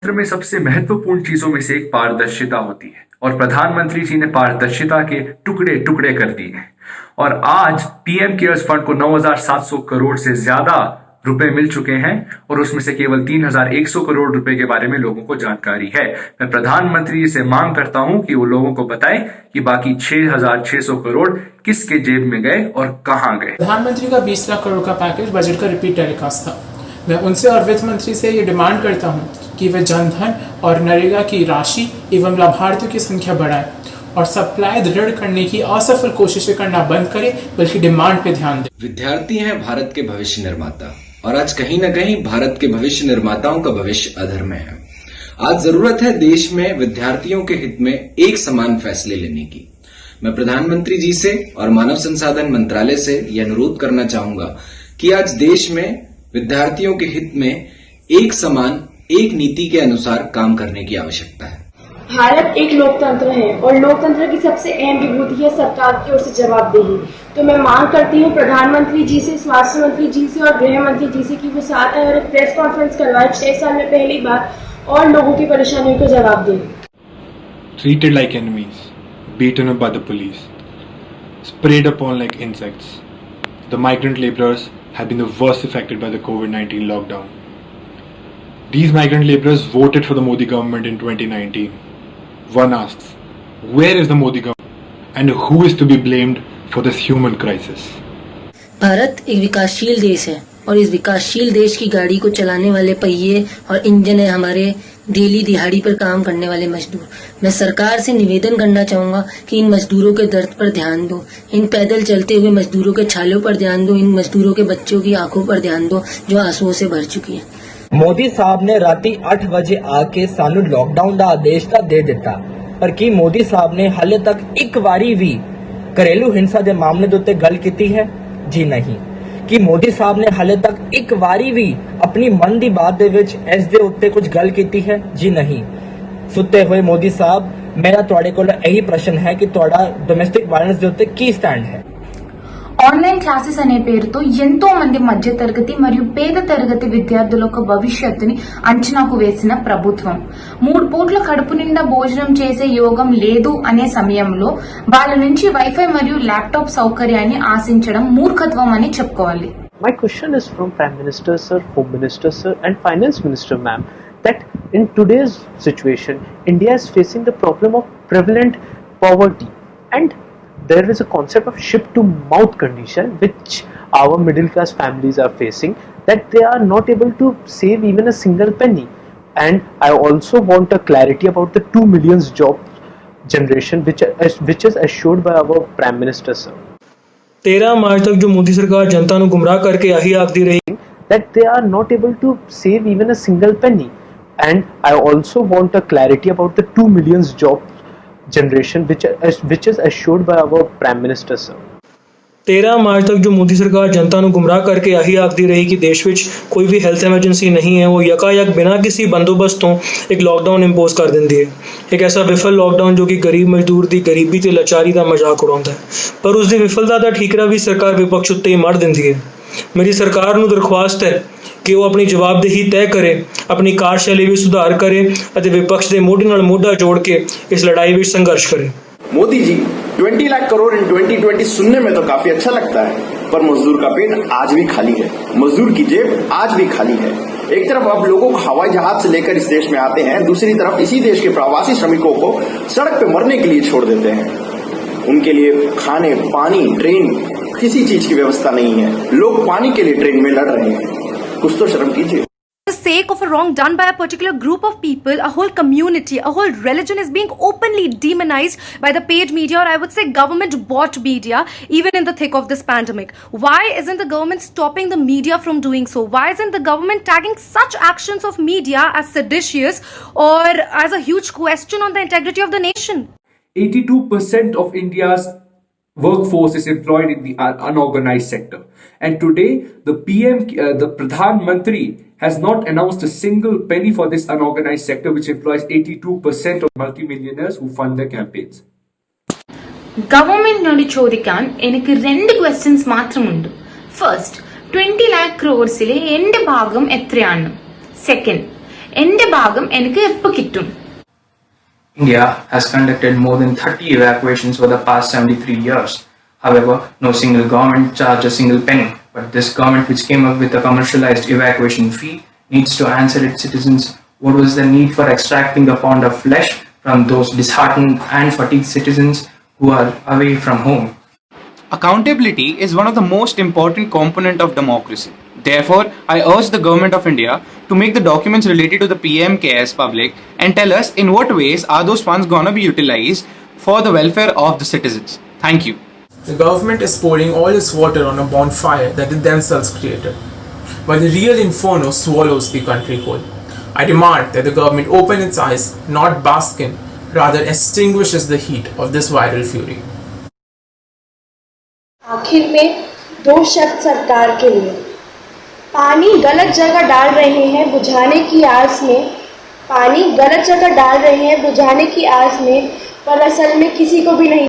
क्षेत्र में सबसे महत्वपूर्ण चीजों में से एक पारदर्शिता होती है और प्रधानमंत्री जी ने पारदर्शिता के टुकड़े टुकड़े कर दिए हैं। और आज पीएम केयर्स फंड को 9,700 करोड़ से ज्यादा रुपए मिल चुके हैं और उसमें से केवल 3,100 करोड़ रुपए के बारे में लोगों को जानकारी है। मैं प्रधानमंत्री जी से मांग करता हूं कि वो लोगों को बताएं कि बाकी 6,600 करोड़ किसके जेब में गए और कहां गए। प्रधानमंत्री का 20 लाख करोड़ का पैकेज बजट का रिपीट टेलीकास्ट था। मैं उनसे और वित्त मंत्री से ये डिमांड करता हूं कि वे जनधन और नरेगा की राशि एवं लाभार्थियों की संख्या बढ़ाएं और सप्लाई दृढ़ करने की असफल कोशिशें करना बंद करें, बल्कि डिमांड पे ध्यान दें। विद्यार्थी हैं भारत के भविष्य निर्माता और आज कहीं न कहीं भारत के भविष्य निर्माताओं का भविष्य अधर में है। आज जरूरत है देश में विद्यार्थियों के हित में एक समान फैसले लेने की। मैं प्रधानमंत्री जी से और मानव संसाधन मंत्रालय से यह अनुरोध करना चाहूंगा कि आज देश में विद्यार्थियों के हित में एक समान एक नीति के अनुसार काम करने की आवश्यकता है। भारत एक लोकतंत्र है और लोकतंत्र की सबसे अहम विभूति है सरकार की ओर से जवाबदेही। तो मैं मांग करती हूँ प्रधानमंत्री जी से, स्वास्थ्य मंत्री जी से और गृह मंत्री जी से कि वो साथ आए और एक प्रेस कॉन्फ्रेंस करवाए 6 साल में पहली बार और लोगों की परेशानियों को जवाब दें। Treated like enemies, beaten up by the police, sprayed upon like insects, the migrant laborers have been the worst affected by the COVID-19 lockdown. These migrant laborers voted for the Modi government in 2019. One asks, where is the Modi government and who is to be blamed for this human crisis? Bharat एक विकासशील देश है और इस विकासशील देश की गाड़ी को चलाने वाले पहिए और इंजन है हमारे डेली दिहाड़ी पर काम करने वाले मजदूर। मैं सरकार से निवेदन करना चाहूंगा कि इन मजदूरों के दर्द पर ध्यान दो, इन पैदल चलते हुए मजदूरों के छालों पर ध्यान दो, इन मजदूरों के बच्चों की आंखों पर ध्यान दो जो आंसुओं से भर चुकी है। मोदी साहब ने राती 8 बजे आके सानू लॉकडाउन का आदेश तो दे दिता, पर की मोदी साहब ने हाले तक एक बारी भी घरेलू हिंसा के मामले के उत्ते गल की है? जी नहीं। कि मोदी साहब ने हाले तक एक बारी भी अपनी मन की बात दे विच इस दे उत्ते कुछ गल की है? जी नहीं। सुते हुए मोदी साहब, मेरा तुहाडे कोल यही प्रश्न है कि तुहाडा डोमेस्टिक वायलेंस दे उत्ते की स्टैंड है? ఆన్లైన్ క్లాసెస్ అనే పేరుతో ఎంతో మంది మధ్య తరగతి మరియు పేద తరగతి విద్యార్థుల యొక్క భవిష్యత్తుని అంచనాకు వేసిన ప్రభుత్వం 3 పూట్ల కడుపు నిండా భోజనం చేసే యోగం లేదు అనే సమయంలో వాళ్ళ నుంచి వైఫై మరియు ల్యాప్టాప్ సౌకర్యాన్ని ఆశించడం మూర్ఖత్వం అని చెప్పుకోవాలి. My question is from Prime Minister sir, Home Minister sir and Finance Minister ma'am, that in today's situation India is facing the problem of prevalent poverty and there is a concept of ship to mouth condition which our middle class families are facing, that they are not able to save even a single penny. And I also want a clarity about the 2 million job generation which is assured by our Prime Minister sir. 13 मार्च तक जो मोदी सरकार जनता को गुमराह करके यही आखती रही that they are not able to save even a single penny. And I also want a clarity about the 2 million job generation which is assured by our Prime Minister sir. 13 मार्च तक जो मोदी सरकार जनता को गुमराह करके यही आखती रही कि देश में कोई भी हेल्थ इमरजेंसी नहीं है, वो यकायक बिना किसी बंदोबस्त तो एक लॉकडाउन इंपोज कर देंदी है। एक ऐसा विफल लॉकडाउन जो कि गरीब मजदूर की गरीबी ते लाचारी का मजाक उड़ाता है, पर उसकी विफलता का ठीकरा भी सरकार विपक्ष उत्ते ही मार देंदी है। मेरी सरकार को दरख्वास्त है कि वो अपनी जवाबदेही तय करे, अपनी कार्यशैली भी सुधार करे और विपक्ष के मोढे नाल मोढा जोड़ के इस लड़ाई में संघर्ष करे। मोदी जी 20 लाख करोड़ इन 2020 सुनने में तो काफी अच्छा लगता है, पर मजदूर का पेट आज भी खाली है, मजदूर की जेब आज भी खाली है। एक तरफ अब लोगों को हवाई जहाज से लेकर इस देश में आते हैं, दूसरी तरफ इसी देश के प्रवासी श्रमिकों को सड़क पे मरने के लिए छोड़ देते हैं। उनके लिए खाने, पानी, ट्रेन, किसी चीज की व्यवस्था नहीं है। लोग पानी के लिए ट्रेन में लड़ रहे हैं। कुछ तो शर्म कीजिए। For the sake of a wrong done by a particular group of people, a whole community, a whole religion is being openly demonized by the paid media, or I would say government-bought media, even in the thick of this pandemic. Why isn't the government stopping the media from doing so? Why isn't the government tagging such actions of media as seditious or as a huge question on the integrity of the nation? 82% of India's workforce is employed in the unorganized sector. And today, the Pradhan Mantri has not announced a single penny for this unorganized sector, which employs 82% of multimillionaires who fund their campaigns. Government nodi chodikan enikku 2 questions matramund. First, 20 lakh crores ile end bhagam etrayanu. Second, എന്റെ ഭാഗം എനിക്ക് എപ്പോ കിട്ടും? India has conducted more than 30 evacuations for the past 73 years. However, no single government charged a single penny. But this government, which came up with a commercialized evacuation fee, needs to answer its citizens what was the need for extracting a pound of flesh from those disheartened and fatigued citizens who are away from home. Accountability is one of the most important component of democracy. Therefore, I urge the Government of India to make the documents related to the PM cares public and tell us in what ways are those funds gonna be utilized for the welfare of the citizens. Thank you. The government is pouring all its water on a bonfire that it themselves created, while the real inferno swallows the country whole. I demand that the government open its eyes, not bask in, rather extinguishes the heat of this viral fury. आखिर में 2 शब्द सरकार के लिए। पानी गलत जगह डाल रहे हैं बुझाने की आस में, पानी गलत जगह डाल रहे हैं बुझाने की आस में, पर असल में किसी को भी नहीं